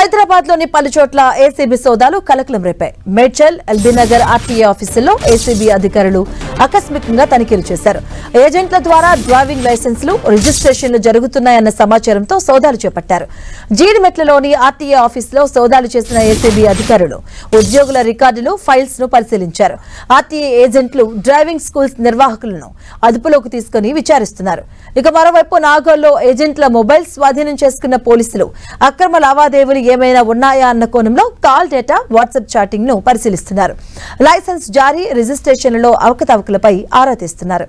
హైదరాబాద్ లోని పలు చోట్ల ఏసీబీ సోదాలు కలకలం రేపాయి. మేడ్చల్, ఎల్బీనగర్ ఆర్టీఏ ఆఫీసుల్లో ఏసీబీ అధికారులు ఆకస్మికంగా తనిఖీలు చేశారు. ఏజెంట్ల ద్వారా డ్రైవింగ్ లైసెన్సులు, రిజిస్ట్రేషన్లు జరుగుతున్నాయన్న సమాచారంతో సోదాలు చేపట్టారు. జీడిమెట్లలోని ఆర్టీఏ ఆఫీసులో సోదాలు చేసిన ఏసీబీ అధికారులు ఉద్యోగుల రికార్డులు, ఫైల్స్ ను పరిశీలించారు. ఆర్టీఏ ఏజెంట్లు, డ్రైవింగ్ స్కూల్స్ నిర్వాహకులను అదుపులోకి తీసుకుని విచారిస్తున్నారు. ఇక మరోవైపు నాగోల్లో ఏజెంట్ల మొబైల్ స్వాధీనం చేసుకున్న పోలీసులు అక్రమ లావాదేవీలు ఏమైనా ఉన్నాయా అన్న కోణంలో కాల్ డేటా, వాట్సాప్ చాటింగ్ ను పరిశీలిస్తున్నారు. లైసెన్స్ జారీ, రిజిస్ట్రేషన్లలో అవకతవకలపై ఆరా తీస్తున్నారు.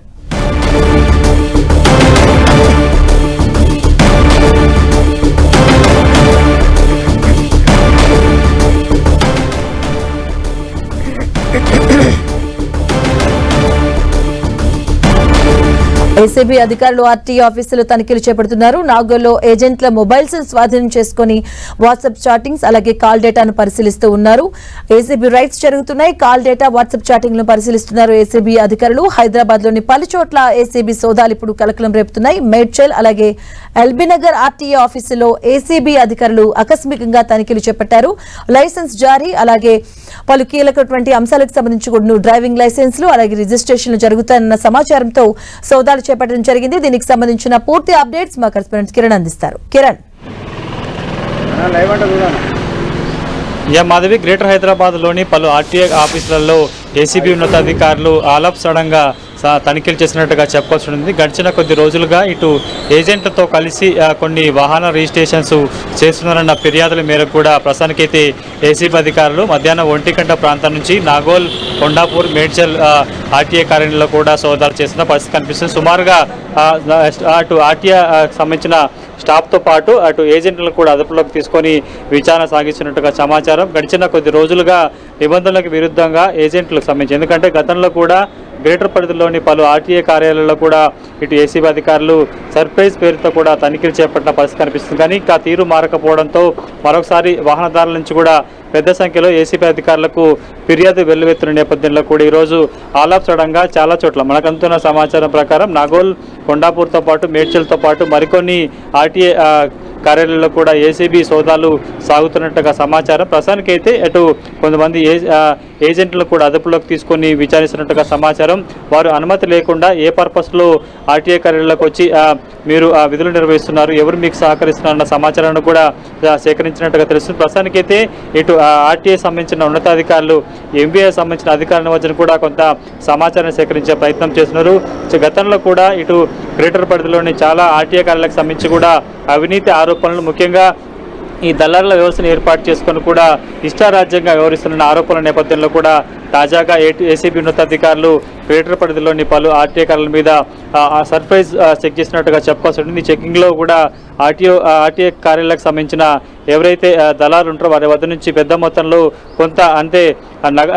ఏసీబీ అధికారులు ఆర్టీఏ ఆఫీసులో తనిఖీలు చేపడుతున్నారు. నాగోల్లో ఏజెంట్ల మొబైల్స్ స్వాధీనం చేసుకుని వాట్సాప్ చాటింగ్స్, అలాగే కాల్ డేటాను పరిశీలిస్తూ ఉన్నారు. ఏసీబీ రైట్స్ జరుగుతున్నాయి. కాల్ డేటా, వాట్సాప్ చాటింగ్ ను పరిశీలిస్తున్నారు ఏసీబీ అధికారులు. హైదరాబాద్ లోని పలు చోట్ల ఏసీబీ సోదాలు ఇప్పుడు కలకలం రేపుతున్నాయి. మేడ్చల్, అలాగే ఎల్బీనగర్ ఆర్టీఏ ఆఫీసులో ఏసీబీ అధికారులు ఆకస్మికంగా తనిఖీలు చేపట్టారు. లైసెన్స్ జారీ, అలాగే పలు కీలకటువంటి అంశాలకు సంబంధించి కూడా డ్రైవింగ్ లైసెన్స్లు, అలాగే రిజిస్ట్రేషన్లు జరుగుతాయన్న సమాచారంతో సోదాలు చేపట్టడం జరిగింది. దీనికి సంబంధించిన పూర్తి అప్డేట్స్ మా కరెస్పాండెంట్ కిరణ్ అందిస్తారు. కిరణ్. మాధవి, గ్రేటర్ హైదరాబాద్ లోని పలు ఆర్టీఏ ఆఫీసులలో ఏసీబీ ఉన్నతాధికారులు ఆల్ ఆఫ్ సడన్ గా తనిఖీలు చేసినట్టుగా చెప్పాల్సి ఉంది. గడిచిన కొద్ది రోజులుగా ఇటు ఏజెంట్లతో కలిసి కొన్ని వాహన రిజిస్ట్రేషన్స్ చేస్తున్నారన్న ఫిర్యాదుల మేరకు కూడా ప్రస్తుతానికైతే ఏసీబీ అధికారులు మధ్యాహ్నం 1 గంట ప్రాంతం నుంచి నాగోల్, కొండాపూర్, మేడ్చల్ ఆర్టీఏ కార్యాలయంలో కూడా సోదాలు చేసిన పరిస్థితి కనిపిస్తుంది. సుమారుగా అటు ఆర్టీఏ సంబంధించిన స్టాఫ్తో పాటు అటు ఏజెంట్లను కూడా అదుపులోకి తీసుకొని విచారణ సాగిస్తున్నట్టుగా సమాచారం. గడిచిన కొద్ది రోజులుగా నిబంధనలకు విరుద్ధంగా ఏజెంట్లకు సంబంధించి, ఎందుకంటే గతంలో కూడా గ్రేటర్ పరిధిలోని పలు ఆర్టీఏ కార్యాలయాల్లో కూడా ఇటు ఏసీబీ అధికారులు సర్ప్రైజ్ పేరుతో కూడా తనిఖీలు చేపట్టిన పరిస్థితి కనిపిస్తుంది. కానీ ఇంకా తీరు మారకపోవడంతో మరొకసారి వాహనదారుల నుంచి కూడా పెద్ద సంఖ్యలో ఏసీబీ అధికారులకు ఫిర్యాదు వెల్లువెత్తున్న నేపథ్యంలో కూడా ఈరోజు ఆల్ ఆఫ్ సడన్ గా చాలా చోట్ల మనకు అందుతున్న సమాచారం ప్రకారం నాగోల్, కొండాపూర్తో పాటు మేడ్చల్తో పాటు మరికొన్ని ఆర్టీఏ కార్యాలయాల్లో కూడా ఏసీబీ సోదాలు సాగుతున్నట్టుగా సమాచారం. ప్రస్తుతానికైతే అటు కొంతమంది ఏజెంట్లను కూడా అదుపులోకి తీసుకొని విచారిస్తున్నట్టుగా సమాచారం. వారు అనుమతి లేకుండా ఏ పర్పస్లో ఆర్టీఏ కార్యాలయాలకు వచ్చి మీరు విధులు నిర్వహిస్తున్నారు, ఎవరు మీకు సహకరిస్తున్నారన్న సమాచారాన్ని కూడా సేకరించినట్టుగా తెలుస్తుంది. ప్రస్తుతానికైతే ఇటు ఆర్టీఏ సంబంధించిన ఉన్నతాధికారులు, ఎంబీఏ సంబంధించిన అధికారుల వద్ద కూడా కొంత సమాచారాన్ని సేకరించే ప్రయత్నం చేస్తున్నారు. గతంలో కూడా ఇటు గ్రేటర్ పరిధిలోని చాలా ఆర్టీఏ కార్యాలకు సంబంధించి కూడా అవినీతి ఆరోపణలు, ముఖ్యంగా ఈ దళారుల వ్యవస్థను ఏర్పాటు చేసుకొని కూడా ఇష్టారాజ్యంగా వ్యవహరిస్తున్న ఆరోపణల నేపథ్యంలో కూడా తాజాగా ఏసీబీ ఉన్నతాధికారులు గ్రేటర్ పరిధిలోని పలు ఆర్టీఏ కార్యాలయాల మీద సర్ప్రైజ్ చెక్ చేసినట్టుగా చెప్పాల్సి ఉంటుంది. ఈ చెకింగ్లో కూడా ఆర్టీఏ కార్యాలయాలకు సంబంధించిన ఎవరైతే దళారులు ఉంటారో వారి వద్ద నుంచి పెద్ద మొత్తంలో కొంత అంటే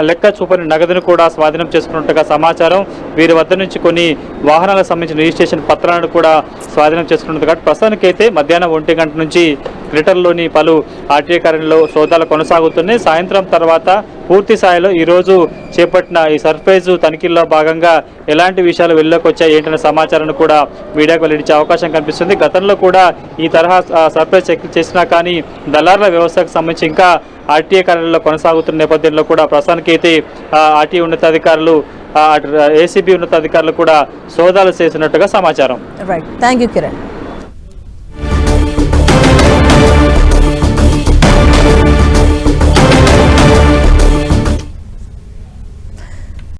లెక్క చూపని నగదును కూడా స్వాధీనం చేసుకున్నట్టుగా సమాచారం. వీరి వద్ద నుంచి కొన్ని వాహనాలకు సంబంధించిన రిజిస్ట్రేషన్ పత్రాలను కూడా స్వాధీనం చేసుకున్నట్టుగా ప్రస్తుతానికైతే మధ్యాహ్నం 1 గంట నుంచి గ్రేటర్లోని పలు ఆర్టీఏ కార్యాలయంలో సోదాలు కొనసాగుతున్నాయి. సాయంత్రం తర్వాత పూర్తి స్థాయిలో ఈరోజు చేపట్టిన ఈ సర్ప్రైజ్ తనిఖీల్లో భాగంగా ఎలాంటి విషయాలు వెళ్ళలోకి వచ్చాయి ఏంటనే సమాచారాన్ని కూడా మీడియాకు వెల్లడించే అవకాశం కనిపిస్తుంది. గతంలో కూడా ఈ తరహా సర్ప్రైజ్ చెక్ చేసినా కానీ దళారుల వ్యవస్థకు సంబంధించి ఇంకా ఆర్టీఏ కార్యాలయంలో కొనసాగుతున్న నేపథ్యంలో కూడా ప్రస్తుతానికైతే ఆర్టీఏ ఉన్నతాధికారులు, ఏసీబీ ఉన్నతాధికారులు కూడా సోదాలు చేసినట్టుగా సమాచారం. Right, thank you Kiran.